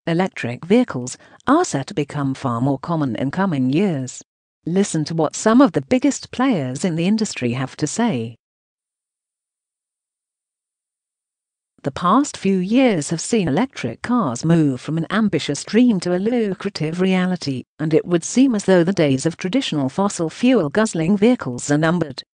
electric vehicles are set to become far more common in coming years. Listen to what some of the biggest players in the industry have to say. The past few years have seen electric cars move from an ambitious dream to a lucrative reality, and it would seem as though the days of traditional fossil fuel-guzzling vehicles are numbered.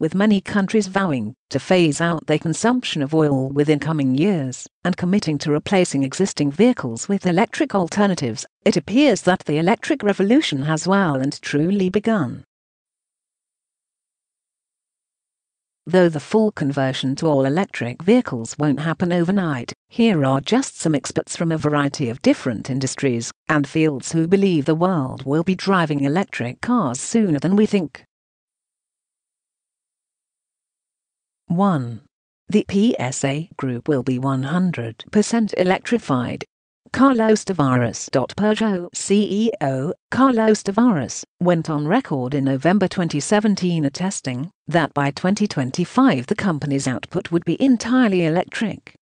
With many countries vowing to phase out their consumption of oil within coming years and committing to replacing existing vehicles with electric alternatives, it appears that the electric revolution has well and truly begun. Though the full conversion to all-electric vehicles won't happen overnight, here are just some experts from a variety of different industries and fields who believe the world will be driving electric cars sooner than we think. 1. The PSA Group will be 100% electrified. Carlos Tavares. Peugeot CEO Carlos Tavares went on record in November 2017 attesting that by 2025 the company's output would be entirely electric.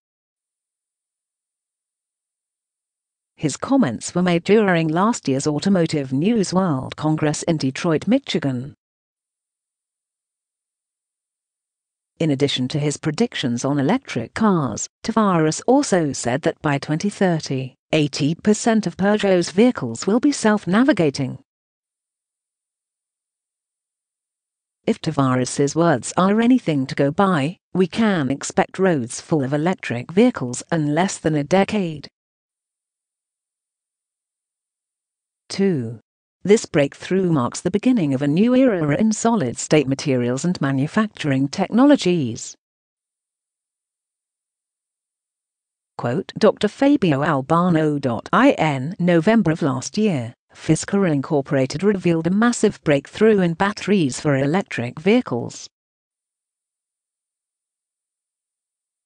His comments were made during last year's Automotive News World Congress in Detroit, Michigan. In addition to his predictions on electric cars, Tavares also said that by 2030, 80% of Peugeot's vehicles will be self-navigating. If Tavares' words are anything to go by, we can expect roads full of electric vehicles in less than a decade. 2. This breakthrough marks the beginning of a new era in solid-state materials and manufacturing technologies. Quote, Dr. Fabio Albano. In November of last year, Fisker Incorporated revealed a massive breakthrough in batteries for electric vehicles.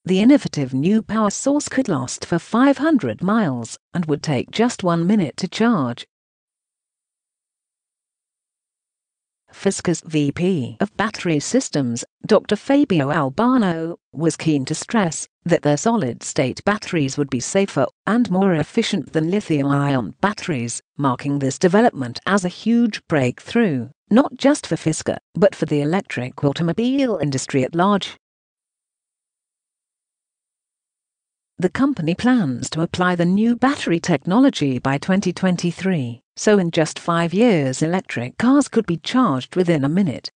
The innovative new power source could last for 500 miles and would take just 1 minute to charge. Fisker's VP of Battery Systems, Dr. Fabio Albano, was keen to stress that their solid-state batteries would be safer and more efficient than lithium-ion batteries, marking this development as a huge breakthrough, not just for Fisker, but for the electric automobile industry at large. The company plans to apply the new battery technology by 2023, so in just 5 years electric cars could be charged within a minute.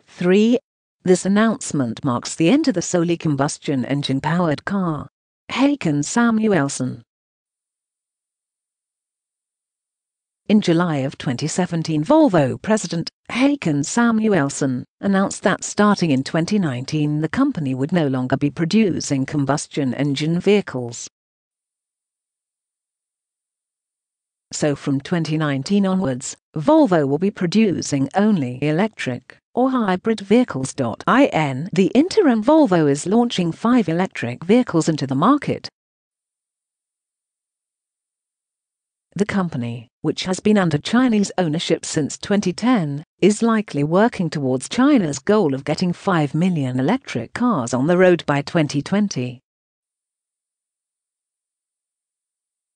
3. This announcement marks the end of the solely combustion engine-powered car. Håkan Samuelsson. In July of 2017, Volvo president Håkan Samuelsson announced that starting in 2019 the company would no longer be producing combustion engine vehicles. So from 2019 onwards, Volvo will be producing only electric or hybrid vehicles. In the interim, Volvo is launching 5 electric vehicles into the market. The company, which has been under Chinese ownership since 2010, is likely working towards China's goal of getting 5 million electric cars on the road by 2020.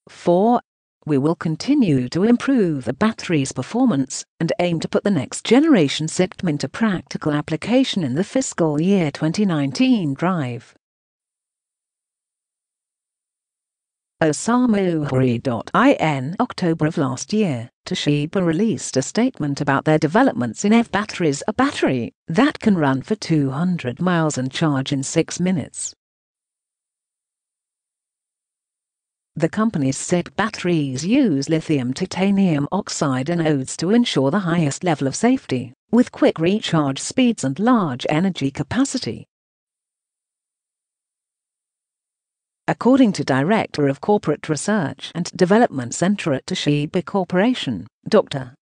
4. We will continue to improve the battery's performance and aim to put the next generation system into practical application in the fiscal year 2019 drive. Osamu Hori. In October of last year, Toshiba released a statement about their developments in EV batteries, a battery that can run for 200 miles and charge in 6 minutes. The company's SiC batteries use lithium titanium oxide anodes to ensure the highest level of safety, with quick recharge speeds and large energy capacity. According to Director of Corporate Research and Development Center at Toshiba Corporation, Dr.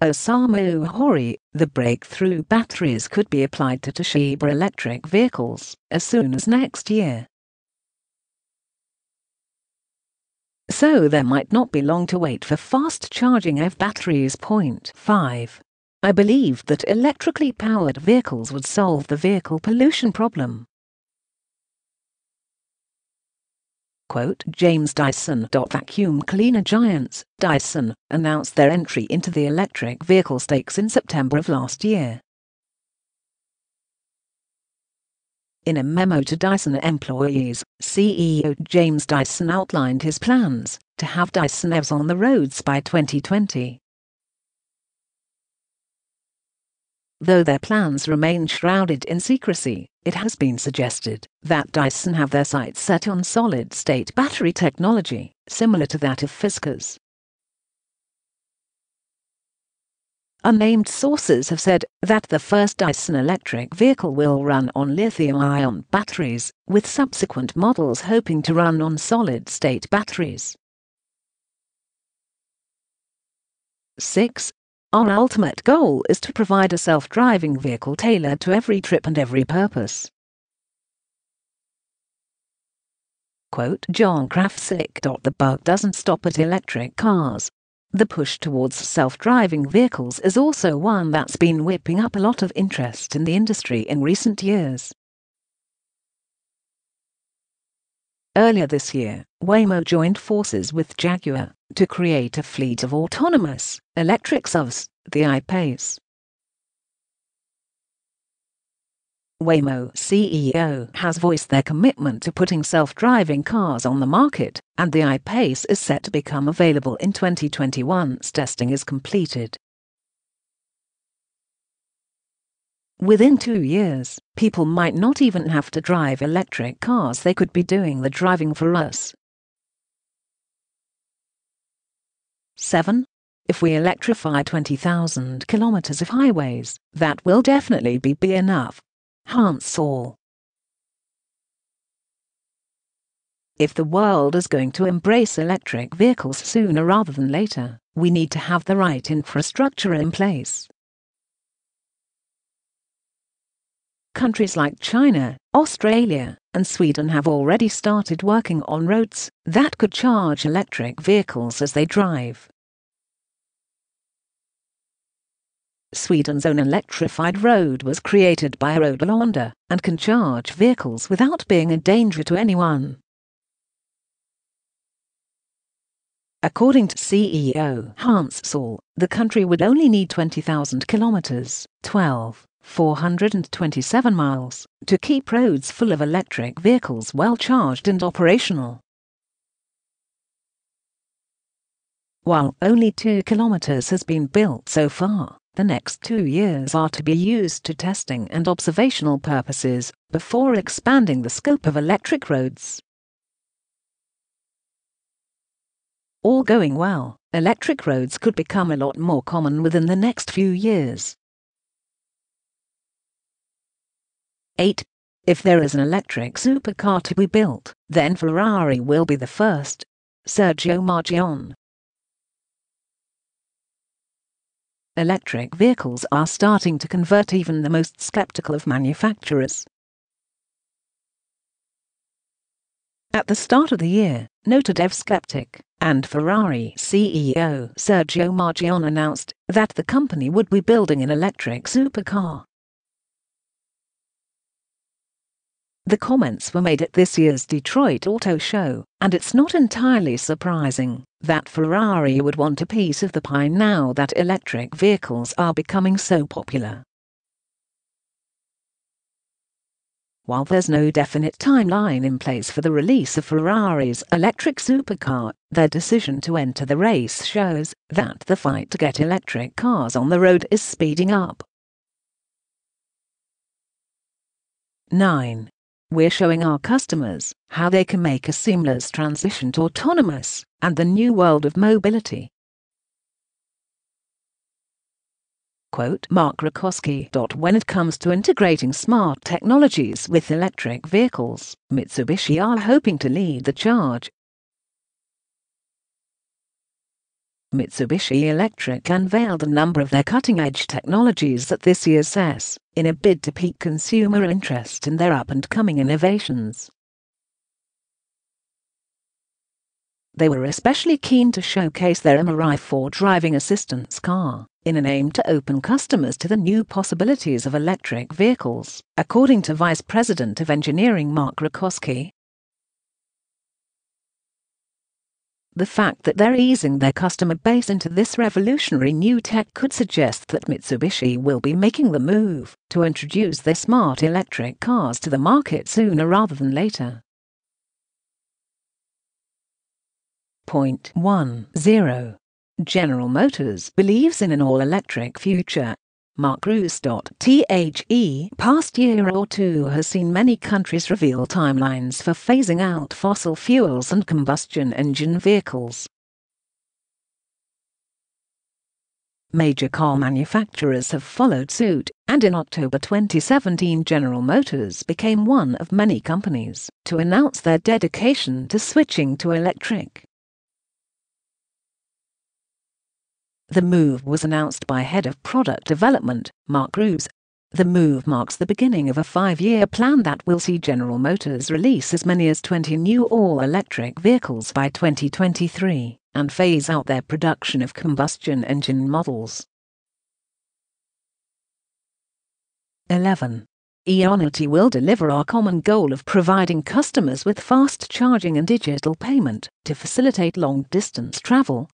Osamu Hori, the breakthrough batteries could be applied to Toshiba electric vehicles as soon as next year. So there might not be long to wait for fast-charging EV batteries. 5. I believed that electrically powered vehicles would solve the vehicle pollution problem. Quote, James Dyson. Vacuum cleaner giants, Dyson, announced their entry into the electric vehicle stakes in September of last year. In a memo to Dyson employees, CEO James Dyson outlined his plans to have Dyson EVs on the roads by 2020. Though their plans remain shrouded in secrecy, it has been suggested that Dyson have their sights set on solid-state battery technology, similar to that of Fiskars. Unnamed sources have said that the first Dyson electric vehicle will run on lithium-ion batteries, with subsequent models hoping to run on solid-state batteries. 6. Our ultimate goal is to provide a self-driving vehicle tailored to every trip and every purpose. Quote, John Krafcik. The bug doesn't stop at electric cars. The push towards self-driving vehicles is also one that's been whipping up a lot of interest in the industry in recent years. Earlier this year, Waymo joined forces with Jaguar to create a fleet of autonomous electric SUVs, the I-Pace. Waymo CEO has voiced their commitment to putting self-driving cars on the market, and the I-Pace is set to become available in 2021 once testing is completed. Within 2 years, people might not even have to drive electric cars, they could be doing the driving for us. 7. If we electrify 20,000 kilometers of highways, that will definitely be enough. Hans Saul. If the world is going to embrace electric vehicles sooner rather than later, we need to have the right infrastructure in place. Countries like China, Australia, and Sweden have already started working on roads that could charge electric vehicles as they drive. Sweden's own electrified road was created by Roadlanda and can charge vehicles without being a danger to anyone. According to CEO Hans Saul, the country would only need 20,000 kilometers, 427 miles, to keep roads full of electric vehicles well charged and operational. While only 2 kilometers has been built so far, the next 2 years are to be used to testing and observational purposes before expanding the scope of electric roads. All going well, electric roads could become a lot more common within the next few years. 8. If there is an electric supercar to be built, then Ferrari will be the first. Sergio Marchionne. Electric vehicles are starting to convert even the most skeptical of manufacturers. At the start of the year, noted EV skeptic and Ferrari CEO Sergio Marchionne announced that the company would be building an electric supercar. The comments were made at this year's Detroit Auto Show, and it's not entirely surprising that Ferrari would want a piece of the pie now that electric vehicles are becoming so popular. While there's no definite timeline in place for the release of Ferrari's electric supercar, their decision to enter the race shows that the fight to get electric cars on the road is speeding up. 9. We're showing our customers how they can make a seamless transition to autonomous and the new world of mobility. Quote, Mark Rakowski. When it comes to integrating smart technologies with electric vehicles, Mitsubishi are hoping to lead the charge. Mitsubishi Electric unveiled a number of their cutting-edge technologies at this year's CES, in a bid to pique consumer interest in their up-and-coming innovations. They were especially keen to showcase their MRI-4 driving assistance car, in an aim to open customers to the new possibilities of electric vehicles, according to Vice President of Engineering Mark Rakowski. The fact that they're easing their customer base into this revolutionary new tech could suggest that Mitsubishi will be making the move to introduce their smart electric cars to the market sooner rather than later. Point 10. General Motors believes in an all-electric future. Mark Roos. The past year or two has seen many countries reveal timelines for phasing out fossil fuels and combustion engine vehicles. Major car manufacturers have followed suit, and in October 2017 General Motors became one of many companies to announce their dedication to switching to electric. The move was announced by Head of Product Development, Mark Roos. The move marks the beginning of a 5-year plan that will see General Motors release as many as 20 new all-electric vehicles by 2023 and phase out their production of combustion engine models. 11. Ionity will deliver our common goal of providing customers with fast charging and digital payment to facilitate long-distance travel.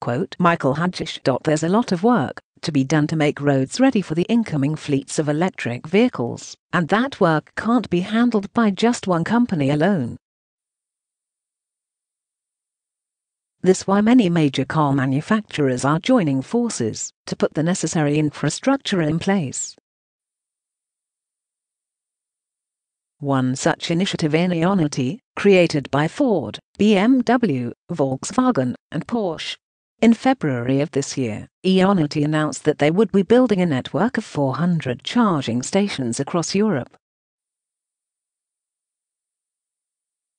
Quote, Michael Hadjish. There's a lot of work to be done to make roads ready for the incoming fleets of electric vehicles, and that work can't be handled by just one company alone. This is why many major car manufacturers are joining forces to put the necessary infrastructure in place. One such initiative in Ionity, created by Ford, BMW, Volkswagen, and Porsche. In February of this year, Ionity announced that they would be building a network of 400 charging stations across Europe.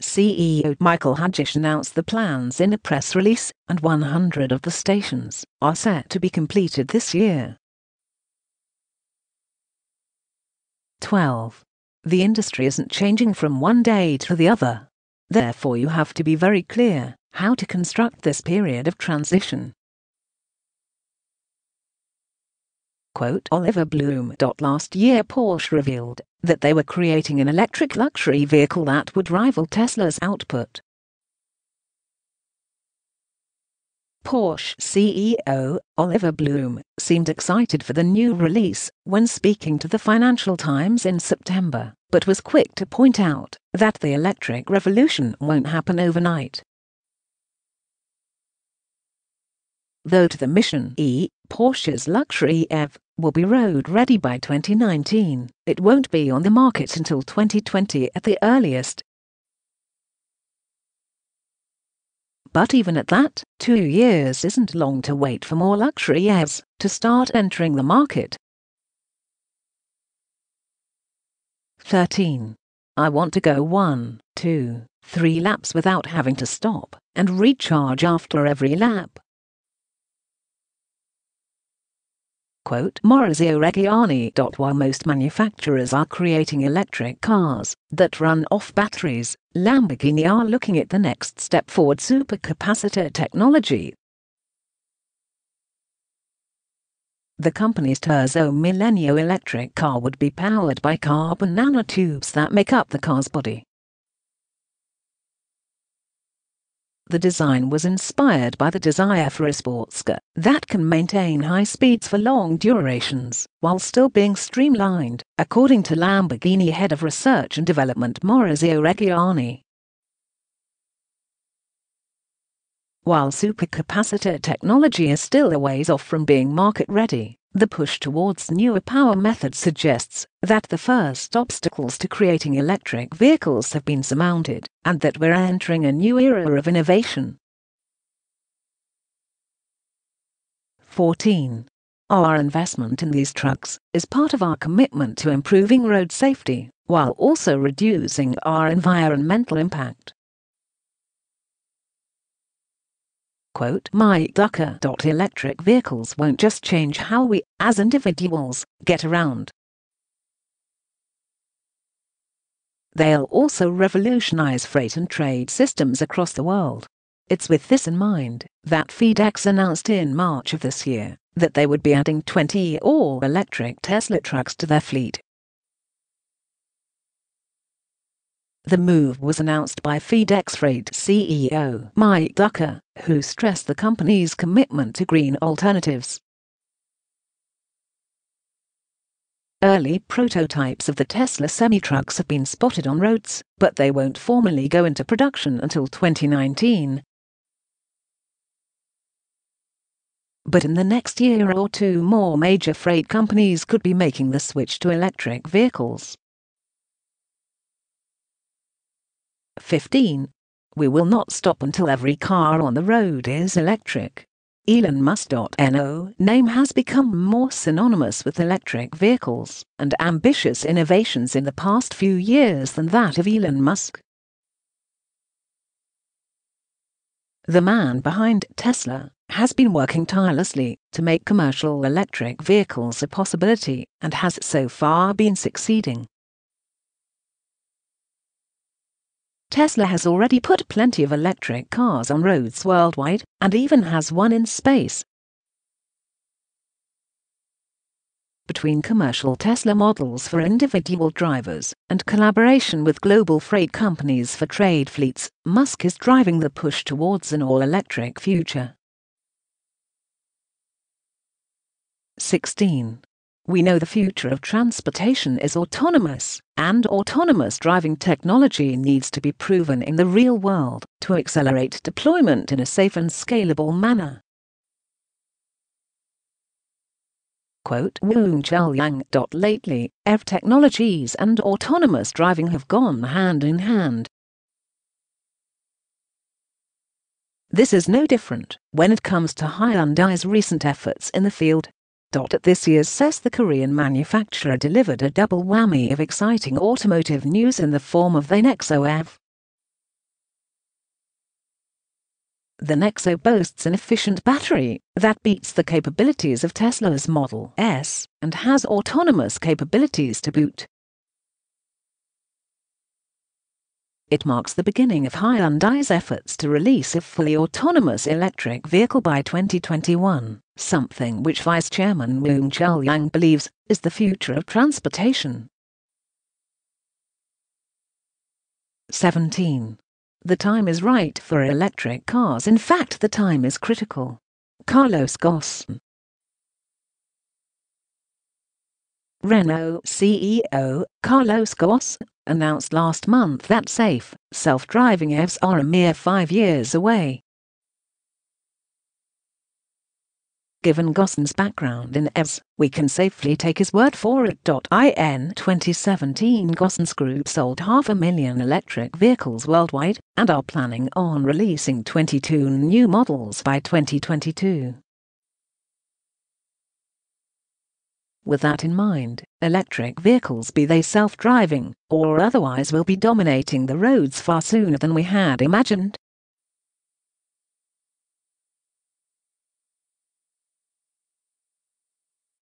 CEO Michael Hadjish announced the plans in a press release, and 100 of the stations are set to be completed this year. 12. The industry isn't changing from one day to the other. Therefore, you have to be very clear how to construct this period of transition. Quote, Oliver Bloom. Last year Porsche revealed that they were creating an electric luxury vehicle that would rival Tesla's output. Porsche CEO Oliver Bloom seemed excited for the new release when speaking to the Financial Times in September, but was quick to point out that the electric revolution won't happen overnight. Though to the mission Porsche's luxury EV will be road-ready by 2019, it won't be on the market until 2020 at the earliest. But even at that, 2 years isn't long to wait for more luxury EVs to start entering the market. 13. I want to go 1, 2, 3 laps without having to stop and recharge after every lap. Quote, Maurizio Reggiani. While most manufacturers are creating electric cars that run off batteries, Lamborghini are looking at the next step forward: supercapacitor technology. The company's Terzo Millennio electric car would be powered by carbon nanotubes that make up the car's body. The design was inspired by the desire for a sports car that can maintain high speeds for long durations while still being streamlined, according to Lamborghini head of research and development Maurizio Reggiani. While supercapacitor technology is still a ways off from being market-ready, the push towards newer power methods suggests that the first obstacles to creating electric vehicles have been surmounted, and that we're entering a new era of innovation. 14. Our investment in these trucks is part of our commitment to improving road safety, while also reducing our environmental impact. Quote, Mike Ducker. Electric vehicles won't just change how we, as individuals, get around. They'll also revolutionize freight and trade systems across the world. It's with this in mind that FedEx announced in March of this year that they would be adding 20 all-electric Tesla trucks to their fleet. The move was announced by FedEx Freight CEO Mike Ducker, who stressed the company's commitment to green alternatives. Early prototypes of the Tesla semi-trucks have been spotted on roads, but they won't formally go into production until 2019. But in the next year or two, more major freight companies could be making the switch to electric vehicles. 15. We will not stop until every car on the road is electric. Elon Musk's name has become more synonymous with electric vehicles and ambitious innovations in the past few years than that of Elon Musk. The man behind Tesla has been working tirelessly to make commercial electric vehicles a possibility and has so far been succeeding. Tesla has already put plenty of electric cars on roads worldwide and even has one in space. Between commercial Tesla models for individual drivers and collaboration with global freight companies for trade fleets, Musk is driving the push towards an all-electric future. 16. We know the future of transportation is autonomous, and autonomous driving technology needs to be proven in the real world to accelerate deployment in a safe and scalable manner. Quote Yang. Lately, EV technologies and autonomous driving have gone hand in hand. This is no different when it comes to Hyundai's recent efforts in the field. At this year's CES, the Korean manufacturer delivered a double whammy of exciting automotive news in the form of the Nexo EV. The Nexo boasts an efficient battery that beats the capabilities of Tesla's Model S and has autonomous capabilities to boot. It marks the beginning of Hyundai's efforts to release a fully autonomous electric vehicle by 2021, something which Vice Chairman Yang believes is the future of transportation. 17. The time is right for electric cars. In fact, the time is critical. Carlos Ghosn. Renault CEO Carlos Ghosn announced last month that safe, self-driving EVs are a mere 5 years away. Given Ghosn's background in EVs, we can safely take his word for it. In 2017, Ghosn's group sold 500,000 electric vehicles worldwide and are planning on releasing 22 new models by 2022. With that in mind, electric vehicles, be they self-driving or otherwise, will be dominating the roads far sooner than we had imagined.